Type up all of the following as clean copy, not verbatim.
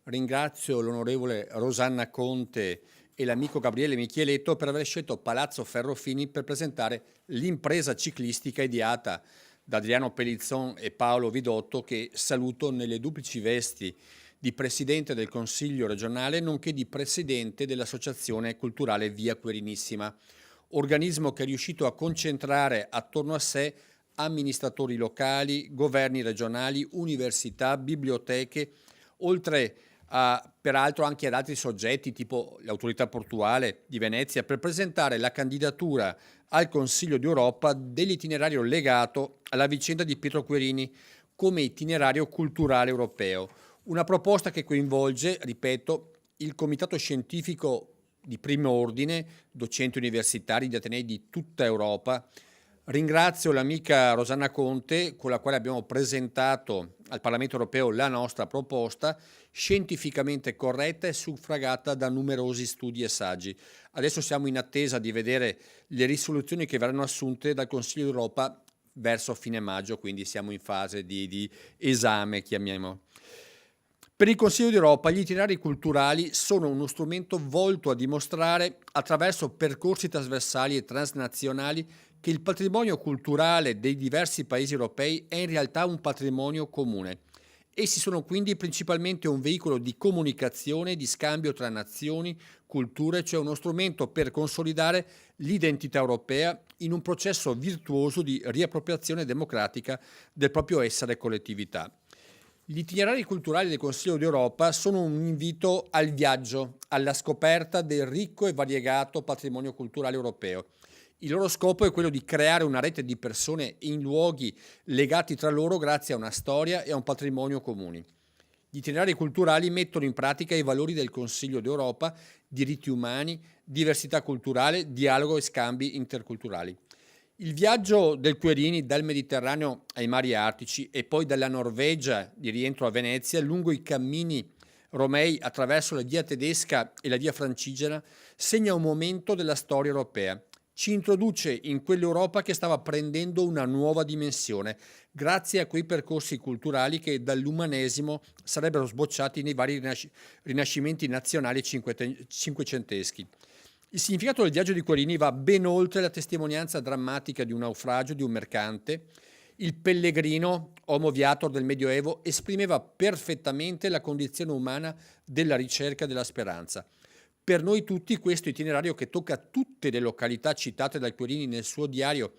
ringrazio l'onorevole Rosanna Conte e l'amico Gabriele Michieletto per aver scelto Palazzo Ferrofini per presentare l'impresa ciclistica ideata da Adriano Pellizzon e Paolo Vidotto, che saluto nelle duplici vesti di Presidente del Consiglio regionale nonché di Presidente dell'Associazione Culturale Via Querinissima, organismo che è riuscito a concentrare attorno a sé amministratori locali, governi regionali, università, biblioteche, oltre a, peraltro anche ad altri soggetti tipo l'autorità portuale di Venezia, per presentare la candidatura al Consiglio d'Europa dell'itinerario legato alla vicenda di Pietro Querini come itinerario culturale europeo. Una proposta che coinvolge, ripeto, il comitato scientifico di primo ordine, docenti universitari di atenei di tutta Europa. Ringrazio l'amica Rosanna Conte, con la quale abbiamo presentato al Parlamento europeo la nostra proposta, scientificamente corretta e suffragata da numerosi studi e saggi. Adesso siamo in attesa di vedere le risoluzioni che verranno assunte dal Consiglio d'Europa verso fine maggio, quindi siamo in fase di esame, chiamiamo. Per il Consiglio d'Europa gli itinerari culturali sono uno strumento volto a dimostrare, attraverso percorsi trasversali e transnazionali, che il patrimonio culturale dei diversi paesi europei è in realtà un patrimonio comune. Essi sono quindi principalmente un veicolo di comunicazione, di scambio tra nazioni, culture, cioè uno strumento per consolidare l'identità europea in un processo virtuoso di riappropriazione democratica del proprio essere collettività. Gli itinerari culturali del Consiglio d'Europa sono un invito al viaggio, alla scoperta del ricco e variegato patrimonio culturale europeo. Il loro scopo è quello di creare una rete di persone in luoghi legati tra loro grazie a una storia e a un patrimonio comuni. Gli itinerari culturali mettono in pratica i valori del Consiglio d'Europa: diritti umani, diversità culturale, dialogo e scambi interculturali. Il viaggio del Querini dal Mediterraneo ai mari artici e poi dalla Norvegia di rientro a Venezia, lungo i cammini romei attraverso la via tedesca e la via francigena, segna un momento della storia europea. Ci introduce in quell'Europa che stava prendendo una nuova dimensione, grazie a quei percorsi culturali che dall'umanesimo sarebbero sbocciati nei vari rinascimenti nazionali cinquecenteschi. Il significato del viaggio di Querini va ben oltre la testimonianza drammatica di un naufragio di un mercante. Il pellegrino, homo viator del Medioevo, esprimeva perfettamente la condizione umana della ricerca e della speranza. Per noi tutti questo itinerario, che tocca tutte le località citate dal Querini nel suo diario,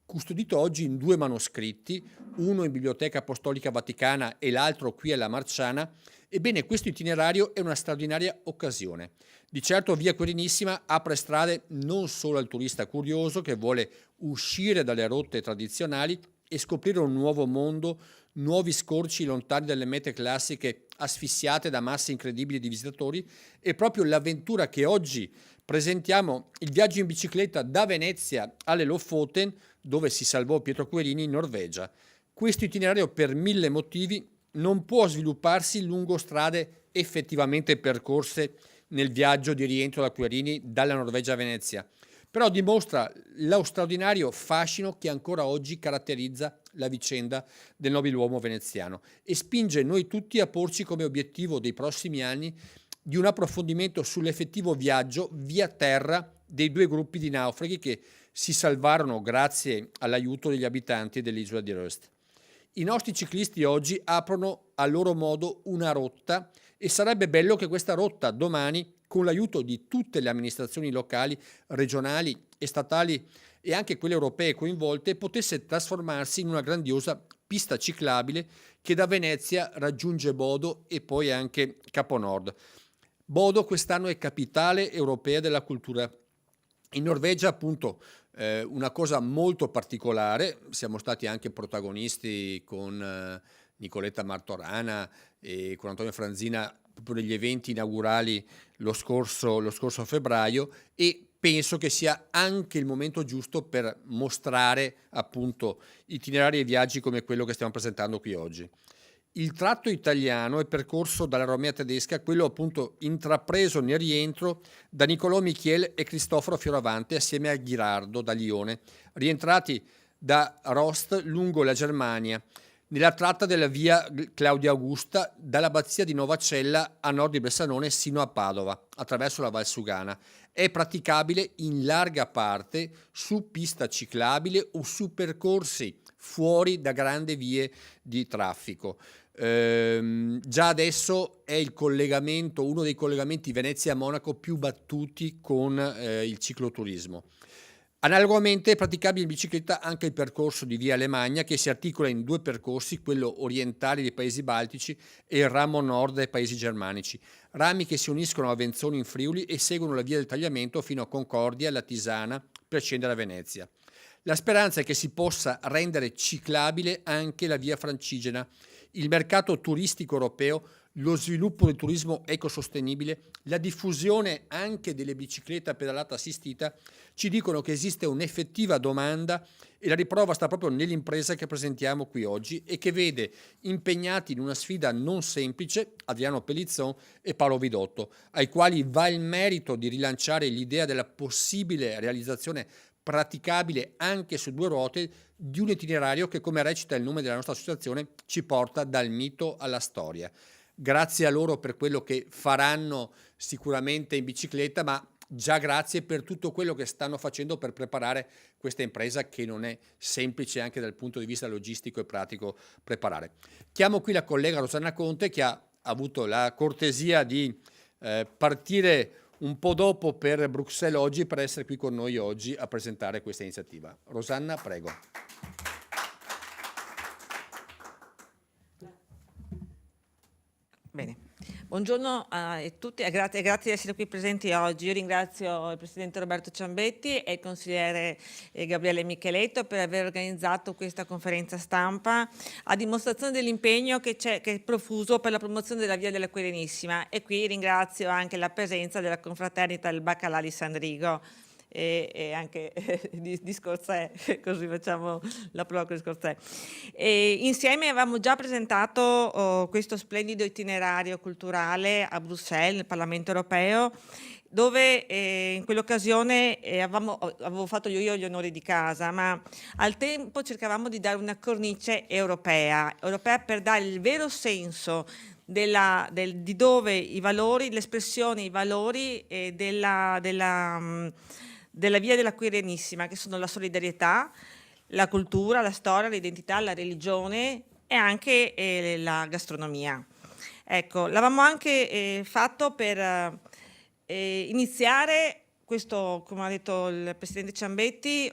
custodito oggi in 2 manoscritti, uno in Biblioteca Apostolica Vaticana e l'altro qui alla Marciana, ebbene questo itinerario è una straordinaria occasione. Di certo Via Querinissima apre strade non solo al turista curioso che vuole uscire dalle rotte tradizionali e scoprire un nuovo mondo, nuovi scorci lontani dalle mete classiche asfissiate da masse incredibili di visitatori. È proprio l'avventura che oggi presentiamo, il viaggio in bicicletta da Venezia alle Lofoten, dove si salvò Pietro Querini in Norvegia. Questo itinerario, per 1000 motivi, non può svilupparsi lungo strade effettivamente percorse nel viaggio di rientro da Querini dalla Norvegia a Venezia, però dimostra lo straordinario fascino che ancora oggi caratterizza la vicenda del nobiluomo veneziano e spinge noi tutti a porci come obiettivo dei prossimi anni di un approfondimento sull'effettivo viaggio via terra dei 2 gruppi di naufraghi che si salvarono grazie all'aiuto degli abitanti dell'isola di Røst. I nostri ciclisti oggi aprono a loro modo una rotta e sarebbe bello che questa rotta domani, con l'aiuto di tutte le amministrazioni locali, regionali e statali e anche quelle europee coinvolte, potesse trasformarsi in una grandiosa pista ciclabile che da Venezia raggiunge Bodo e poi anche Caponord. Bodo quest'anno è capitale europea della cultura. In Norvegia, appunto, una cosa molto particolare, siamo stati anche protagonisti con Nicoletta Martorana e con Antonio Franzina proprio negli eventi inaugurali lo scorso febbraio, e penso che sia anche il momento giusto per mostrare appunto itinerari e viaggi come quello che stiamo presentando qui oggi. Il tratto italiano è percorso dalla Romea tedesca, quello appunto intrapreso nel rientro da Niccolò Michiel e Cristoforo Fioravante assieme a Ghirardo da Lione, rientrati da Rost lungo la Germania. nella tratta della via Claudia Augusta, dall'abbazia di Novacella a nord di Bressanone sino a Padova, attraverso la Valsugana. È praticabile in larga parte su pista ciclabile o su percorsi fuori da grandi vie di traffico. Già adesso è il collegamento, uno dei collegamenti Venezia-Monaco più battuti con il cicloturismo. Analogamente è praticabile in bicicletta anche il percorso di Via Alemagna, che si articola in due percorsi, quello orientale dei paesi baltici e il ramo nord dei paesi germanici, rami che si uniscono a Avenzano in Friuli e seguono la via del tagliamento fino a Concordia, la Tisana, per scendere a Venezia. La speranza è che si possa rendere ciclabile anche la via Francigena. Il mercato turistico europeo, lo sviluppo del turismo ecosostenibile, la diffusione anche delle biciclette a pedalata assistita ci dicono che esiste un'effettiva domanda, e la riprova sta proprio nell'impresa che presentiamo qui oggi e che vede impegnati in una sfida non semplice Adriano Pellizzon e Paolo Vidotto, ai quali va il merito di rilanciare l'idea della possibile realizzazione praticabile anche su due ruote di un itinerario che, come recita il nome della nostra associazione, ci porta dal mito alla storia. Grazie a loro per quello che faranno sicuramente in bicicletta, ma già grazie per tutto quello che stanno facendo per preparare questa impresa, che non è semplice anche dal punto di vista logistico e pratico preparare. Chiamo qui la collega Rosanna Conte, che ha avuto la cortesia di partire un po' dopo per Bruxelles oggi, per essere qui con noi oggi a presentare questa iniziativa. Rosanna, prego. Bene, buongiorno a tutti e grazie di essere qui presenti oggi. Io ringrazio il Presidente Roberto Ciambetti e il Consigliere Gabriele Micheletto per aver organizzato questa conferenza stampa a dimostrazione dell'impegno che è profuso per la promozione della Via della Quirinissima, e qui ringrazio anche la presenza della confraternita del Baccalà di San Rigo e anche di Scorzè, così facciamo la prova con Scorzè. Insieme avevamo già presentato questo splendido itinerario culturale a Bruxelles, nel Parlamento europeo, dove in quell'occasione avevo fatto io gli onori di casa, ma al tempo cercavamo di dare una cornice europea per dare il vero senso di dove i valori, l'espressione, i valori della Via della Quirinissima, che sono la solidarietà, la cultura, la storia, l'identità, la religione e anche la gastronomia. Ecco, l'avevamo anche fatto per iniziare questo, come ha detto il Presidente Ciambetti,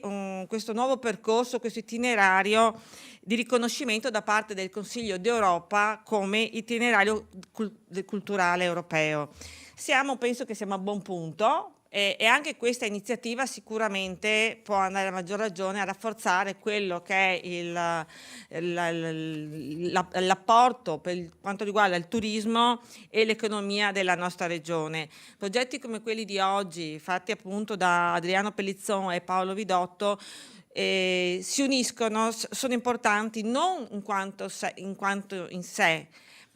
questo nuovo percorso, questo itinerario di riconoscimento da parte del Consiglio d'Europa come itinerario culturale europeo. Penso che siamo a buon punto. E anche questa iniziativa sicuramente può andare a maggior ragione a rafforzare quello che è l'apporto per quanto riguarda il turismo e l'economia della nostra regione. Progetti come quelli di oggi, fatti appunto da Adriano Pellizzon e Paolo Vidotto, si uniscono, sono importanti non in quanto in sé,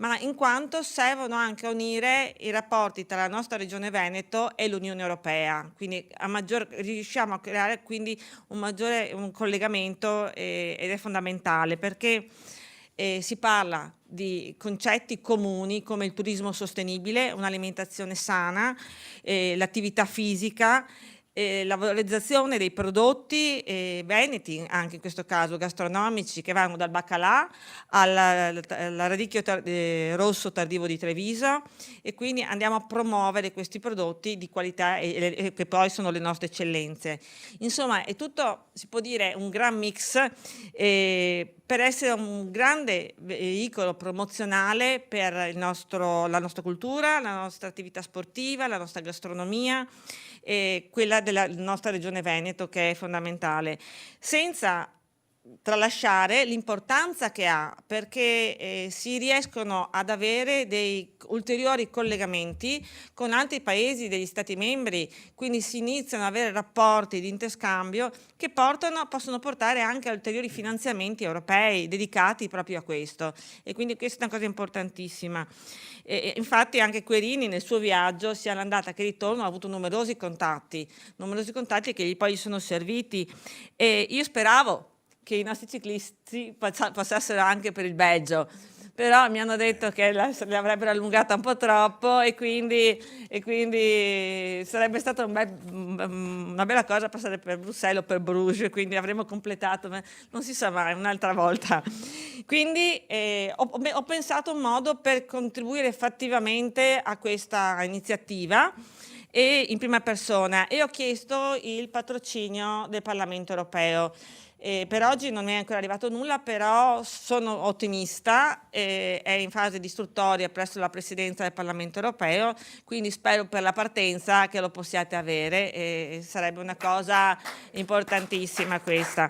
ma in quanto servono anche a unire i rapporti tra la nostra regione Veneto e l'Unione Europea, quindi riusciamo a creare quindi un collegamento ed è fondamentale, perché si parla di concetti comuni come il turismo sostenibile, un'alimentazione sana, l'attività fisica, la valorizzazione dei prodotti veneti, anche in questo caso gastronomici, che vanno dal baccalà al radicchio rosso tardivo di Treviso, e quindi andiamo a promuovere questi prodotti di qualità che poi sono le nostre eccellenze. Insomma, è tutto, si può dire, un gran mix per essere un grande veicolo promozionale per la nostra cultura, la nostra attività sportiva, la nostra gastronomia e quella della nostra regione Veneto, che è fondamentale, senza tralasciare l'importanza che ha, perché si riescono ad avere dei ulteriori collegamenti con altri paesi degli Stati membri, quindi si iniziano ad avere rapporti di interscambio che possono portare anche a ulteriori finanziamenti europei dedicati proprio a questo, e quindi questa è una cosa importantissima. Infatti anche Querini nel suo viaggio, sia all'andata che al ritorno, ha avuto numerosi contatti che poi gli sono serviti, e io speravo che i nostri ciclisti passassero anche per il Belgio, però mi hanno detto che l'avrebbero allungata un po' troppo e quindi sarebbe stata una bella cosa passare per Bruxelles o per Bruges, quindi avremmo completato, ma non si sa mai, un'altra volta. Quindi ho pensato un modo per contribuire fattivamente a questa iniziativa e in prima persona, e ho chiesto il patrocinio del Parlamento europeo. Per oggi non mi è ancora arrivato nulla, però sono ottimista, è in fase di istruttoria presso la Presidenza del Parlamento europeo, quindi spero per la partenza che lo possiate avere, sarebbe una cosa importantissima questa.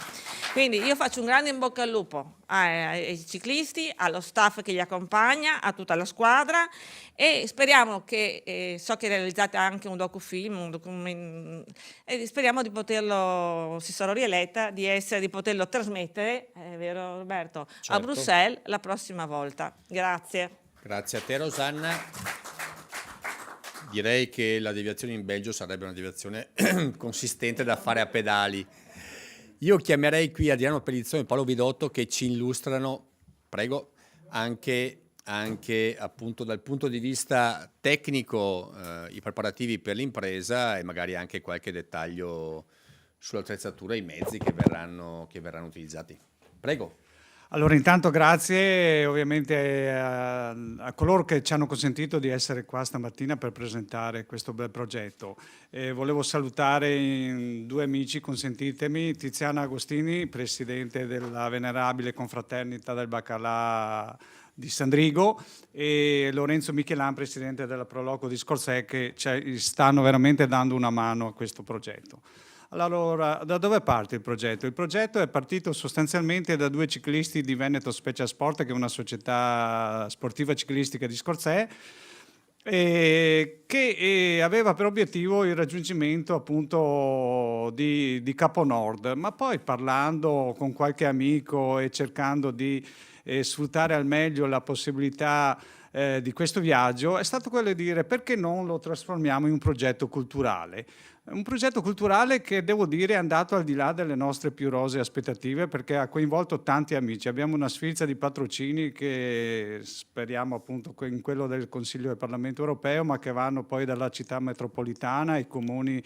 Quindi io faccio un grande in bocca al lupo ai ciclisti, allo staff che li accompagna, a tutta la squadra, e speriamo che, so che realizzate anche un docufilm, e speriamo di poterlo, se sarò rieletta, di poterlo trasmettere, è vero Roberto, a Certo. Bruxelles la prossima volta. Grazie. Grazie a te Rosanna. Direi che la deviazione in Belgio sarebbe una deviazione consistente da fare a pedali. Io chiamerei qui Adriano Pellizzoni e Paolo Vidotto che ci illustrano, prego, anche appunto dal punto di vista tecnico i preparativi per l'impresa e magari anche qualche dettaglio sull'attrezzatura e i mezzi che verranno utilizzati. Prego. Allora, intanto grazie ovviamente a coloro che ci hanno consentito di essere qua stamattina per presentare questo bel progetto. Volevo salutare due amici, consentitemi, Tiziana Agostini, presidente della Venerabile Confraternita del Baccalà di Sandrigo, e Lorenzo Michelan, presidente della Proloco di Scorzè, che ci stanno veramente dando una mano a questo progetto. Allora, da dove parte il progetto? Il progetto è partito sostanzialmente da due ciclisti di Veneto Special Sport, che è una società sportiva ciclistica di Scorzè, che aveva per obiettivo il raggiungimento appunto di Capo Nord, ma poi parlando con qualche amico e cercando di sfruttare al meglio la possibilità di questo viaggio, è stato quello di dire perché non lo trasformiamo in un progetto culturale. Un progetto culturale che, devo dire, è andato al di là delle nostre più rosee aspettative, perché ha coinvolto tanti amici. Abbiamo una sfilza di patrocini che speriamo appunto in quello del Consiglio del Parlamento europeo, ma che vanno poi dalla città metropolitana ai comuni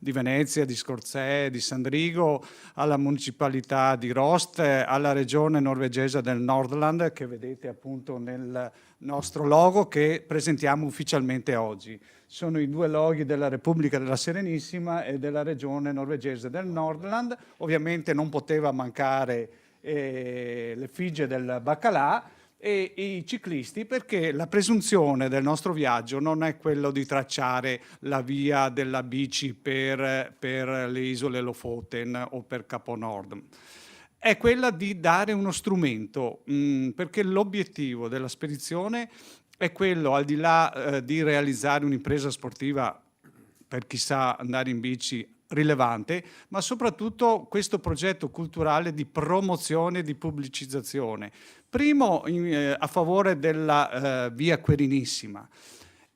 di Venezia, di Scorzè, di Sandrigo, alla municipalità di Rost, alla regione norvegese del Nordland, che vedete appunto nel nostro logo che presentiamo ufficialmente oggi. Sono i due loghi della Repubblica della Serenissima e della regione norvegese del Nordland. Ovviamente non poteva mancare l'effigie del Baccalà e i ciclisti, perché la presunzione del nostro viaggio non è quello di tracciare la via della bici per le isole Lofoten o per Capo Nord. È quella di dare uno strumento, perché l'obiettivo della spedizione è quello, al di là di realizzare un'impresa sportiva per chi sa andare in bici rilevante, ma soprattutto questo progetto culturale di promozione e di pubblicizzazione. Primo a favore della via Querinissima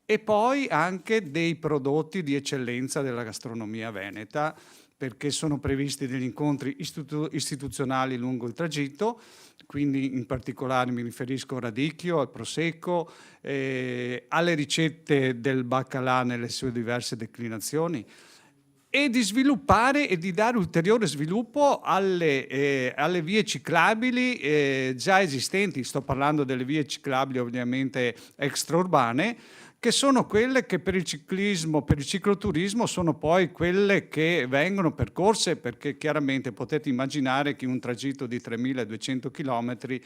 e poi anche dei prodotti di eccellenza della gastronomia veneta, perché sono previsti degli incontri istituzionali lungo il tragitto, quindi in particolare mi riferisco al radicchio, al prosecco, alle ricette del baccalà nelle sue diverse declinazioni, e di sviluppare e di dare ulteriore sviluppo alle vie ciclabili già esistenti. Sto parlando delle vie ciclabili ovviamente extraurbane, che sono quelle che per il ciclismo, per il cicloturismo, sono poi quelle che vengono percorse, perché chiaramente potete immaginare che in un tragitto di 3.200 km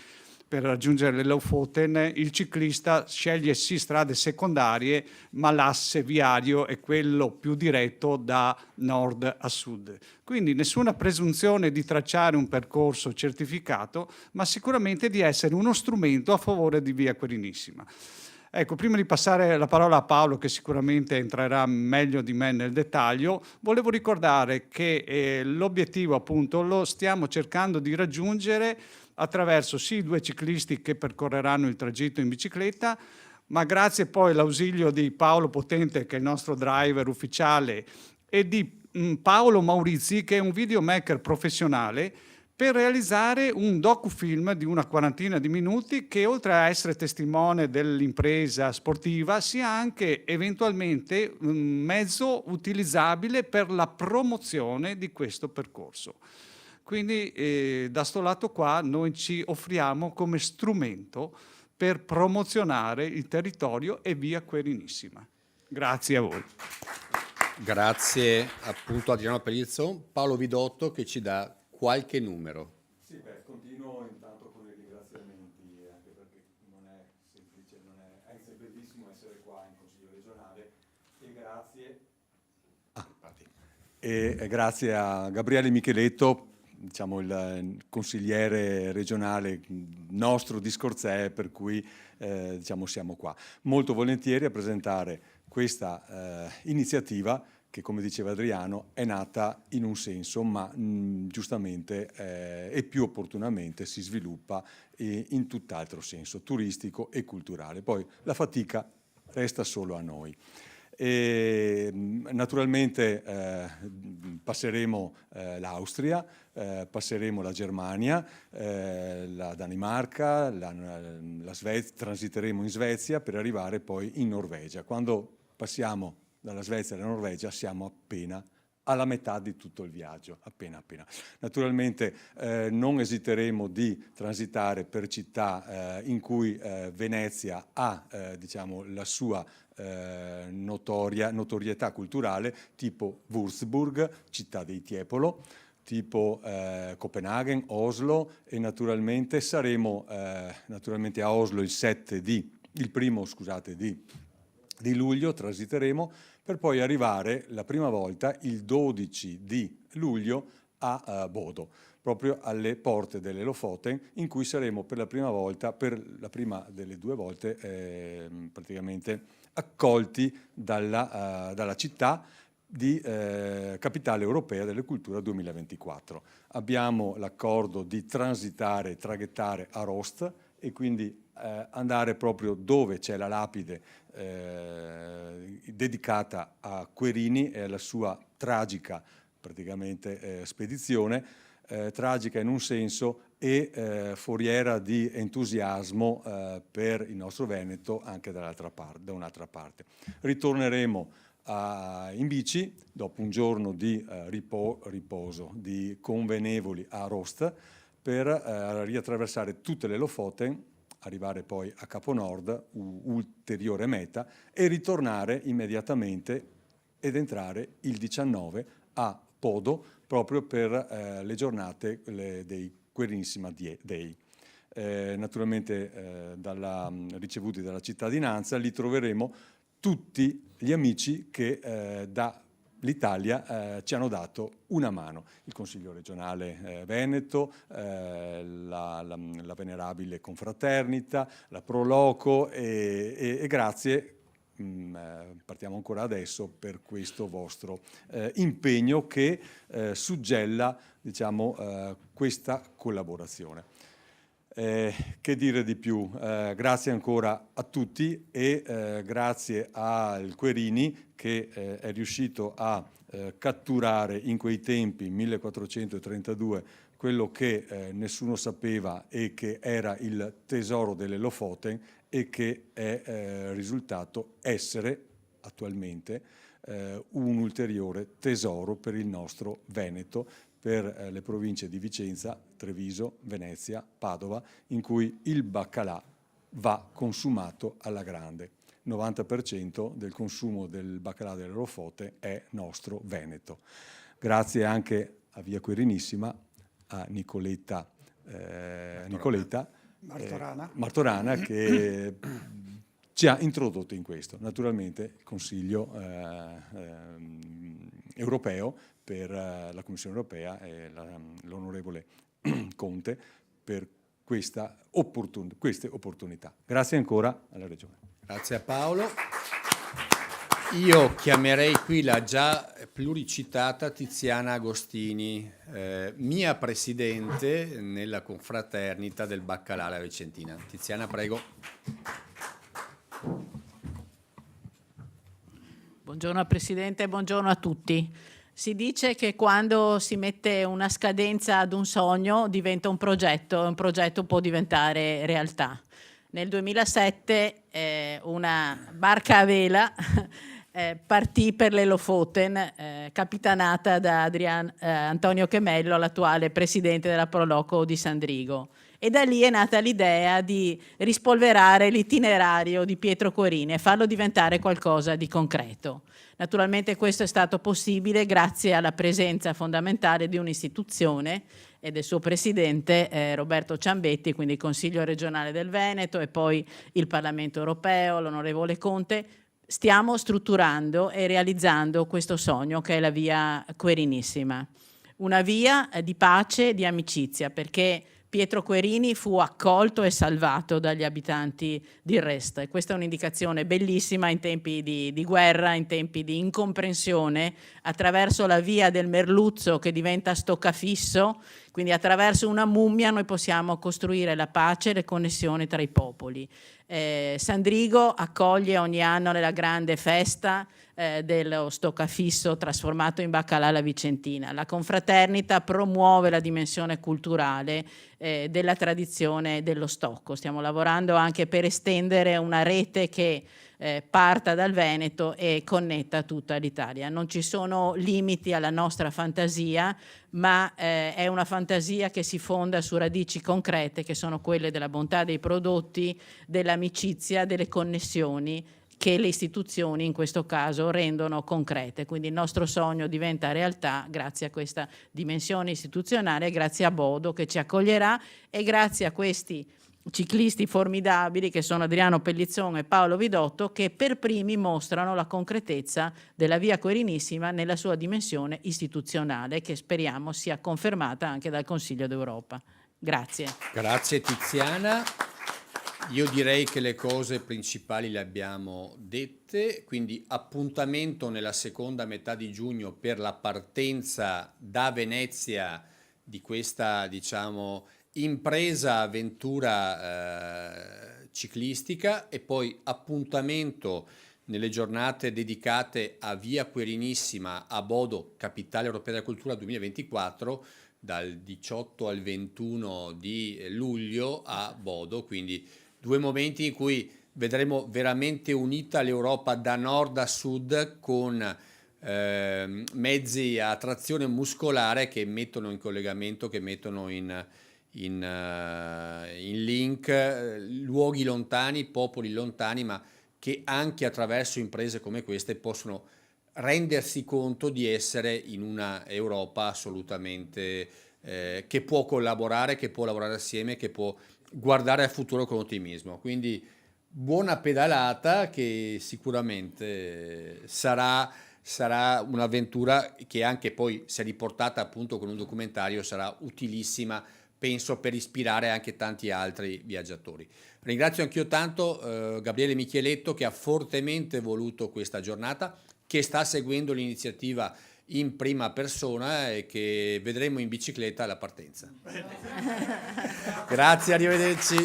per raggiungere le Lofoten il ciclista sceglie sì strade secondarie, ma l'asse viario è quello più diretto da nord a sud. Quindi nessuna presunzione di tracciare un percorso certificato, ma sicuramente di essere uno strumento a favore di Via Querinissima. Ecco, prima di passare la parola a Paolo, che sicuramente entrerà meglio di me nel dettaglio, volevo ricordare che l'obiettivo appunto lo stiamo cercando di raggiungere attraverso sì due ciclisti che percorreranno il tragitto in bicicletta, ma grazie poi all'ausilio di Paolo Potente, che è il nostro driver ufficiale, e di Paolo Maurizi, che è un videomaker professionale, per realizzare un docufilm di una quarantina di minuti che, oltre a essere testimone dell'impresa sportiva, sia anche eventualmente un mezzo utilizzabile per la promozione di questo percorso. Quindi da sto lato qua noi ci offriamo come strumento per promozionare il territorio e via Querinissima. Grazie a voi. Grazie appunto a Adriano Pellizzon. Paolo Vidotto che ci dà qualche numero. Sì, continuo intanto con i ringraziamenti, anche perché non è semplice, è bellissimo essere qua in Consiglio regionale, e grazie a Gabriele Micheletto, diciamo il consigliere regionale nostro di Scorzè, per cui diciamo siamo qua. Molto volentieri a presentare questa iniziativa che, come diceva Adriano, è nata in un senso, ma giustamente e più opportunamente si sviluppa in tutt'altro senso, turistico e culturale. Poi la fatica resta solo a noi. E, naturalmente passeremo l'Austria, passeremo la Germania, la Danimarca, la Svezia, transiteremo in Svezia per arrivare poi in Norvegia. Quando passiamo dalla Svezia alla Norvegia siamo appena alla metà di tutto il viaggio, appena. Naturalmente non esiteremo di transitare per città in cui Venezia ha diciamo, la sua notorietà culturale, tipo Würzburg, città dei Tiepolo, tipo Copenaghen, Oslo, e naturalmente saremo naturalmente a Oslo il primo di luglio, transiteremo per poi arrivare la prima volta il 12 di luglio a Bodo, proprio alle porte delle Lofoten, in cui saremo per la prima volta, per la prima delle due volte, praticamente accolti dalla città di Capitale Europea delle Culture 2024. Abbiamo l'accordo di transitare e traghettare a Rost e quindi andare proprio dove c'è la lapide dedicata a Querini e alla sua tragica praticamente spedizione, tragica in un senso e foriera di entusiasmo per il nostro Veneto anche da un'altra parte. Ritorneremo in bici dopo un giorno di riposo, di convenevoli a Rost, per riattraversare tutte le Lofoten, arrivare poi a Capo Nord, ulteriore meta, e ritornare immediatamente ed entrare il 19 a Podo, proprio per le giornate dei Querinissima Day. Naturalmente ricevuti dalla cittadinanza, lì troveremo tutti gli amici che dall'Italia ci hanno dato una mano, il Consiglio regionale Veneto, la Venerabile Confraternita, la Proloco e grazie, partiamo ancora adesso, per questo vostro impegno che suggella diciamo, questa collaborazione. Che dire di più? Grazie ancora a tutti e grazie al Querini che è riuscito a catturare in quei tempi, 1432, quello che nessuno sapeva e che era il tesoro delle Lofoten e che è risultato essere attualmente un ulteriore tesoro per il nostro Veneto, per le province di Vicenza, Treviso, Venezia, Padova, in cui il baccalà va consumato alla grande. 90% del consumo del baccalà delle Lofoten è nostro Veneto. Grazie anche a Via Querinissima, a Nicoletta Martorana che ci ha introdotto in questo. Naturalmente il Consiglio europeo per la Commissione europea e l'onorevole Conte per queste opportunità. Grazie ancora alla Regione. Grazie a Paolo. Io chiamerei qui la già pluricitata Tiziana Agostini, mia presidente nella confraternita del Baccalà Vicentina. Tiziana, prego. Buongiorno Presidente, buongiorno a tutti. Si dice che quando si mette una scadenza ad un sogno diventa un progetto e un progetto può diventare realtà. Nel 2007 una barca a vela partì per le Lofoten, capitanata da Antonio Chemello, l'attuale presidente della Proloco di Sandrigo. E da lì è nata l'idea di rispolverare l'itinerario di Pietro Querini e farlo diventare qualcosa di concreto. Naturalmente questo è stato possibile grazie alla presenza fondamentale di un'istituzione e del suo presidente Roberto Ciambetti, quindi il Consiglio regionale del Veneto e poi il Parlamento europeo, l'onorevole Conte. Stiamo strutturando e realizzando questo sogno che è la via Querinissima, una via di pace e di amicizia, perché Pietro Querini fu accolto e salvato dagli abitanti di Rest. E questa è un'indicazione bellissima in tempi di guerra, in tempi di incomprensione, attraverso la via del merluzzo che diventa stoccafisso, quindi attraverso una mummia noi possiamo costruire la pace e le connessioni tra i popoli. Sandrigo accoglie ogni anno nella grande festa dello stoccafisso trasformato in baccalà alla vicentina. La confraternita promuove la dimensione culturale della tradizione dello stocco. Stiamo lavorando anche per estendere una rete che parta dal Veneto e connetta tutta l'Italia. Non ci sono limiti alla nostra fantasia, ma è una fantasia che si fonda su radici concrete che sono quelle della bontà dei prodotti, dell'amicizia, delle connessioni che le istituzioni in questo caso rendono concrete. Quindi il nostro sogno diventa realtà grazie a questa dimensione istituzionale, grazie a Bodo che ci accoglierà e grazie a questi ciclisti formidabili che sono Adriano Pellizzon e Paolo Vidotto, che per primi mostrano la concretezza della via Querinissima nella sua dimensione istituzionale, che speriamo sia confermata anche dal Consiglio d'Europa. Grazie. Grazie Tiziana. Io direi che le cose principali le abbiamo dette, quindi appuntamento nella seconda metà di giugno per la partenza da Venezia di questa, diciamo, impresa avventura ciclistica, e poi appuntamento nelle giornate dedicate a Via Querinissima a Bodo, Capitale Europea della Cultura 2024, dal 18 al 21 di luglio a Bodo, quindi 2 momenti in cui vedremo veramente unita l'Europa da nord a sud, con mezzi a trazione muscolare che mettono in collegamento, che mettono in link luoghi lontani, popoli lontani, ma che anche attraverso imprese come queste possono rendersi conto di essere in una Europa assolutamente che può collaborare, che può lavorare assieme, che può guardare al futuro con ottimismo. Quindi buona pedalata, che sicuramente sarà un'avventura che anche poi, se riportata appunto con un documentario, sarà utilissima, penso, per ispirare anche tanti altri viaggiatori. Ringrazio anch'io tanto Gabriele Micheletto, che ha fortemente voluto questa giornata, che sta seguendo l'iniziativa in prima persona e che vedremo in bicicletta alla partenza. Grazie, arrivederci.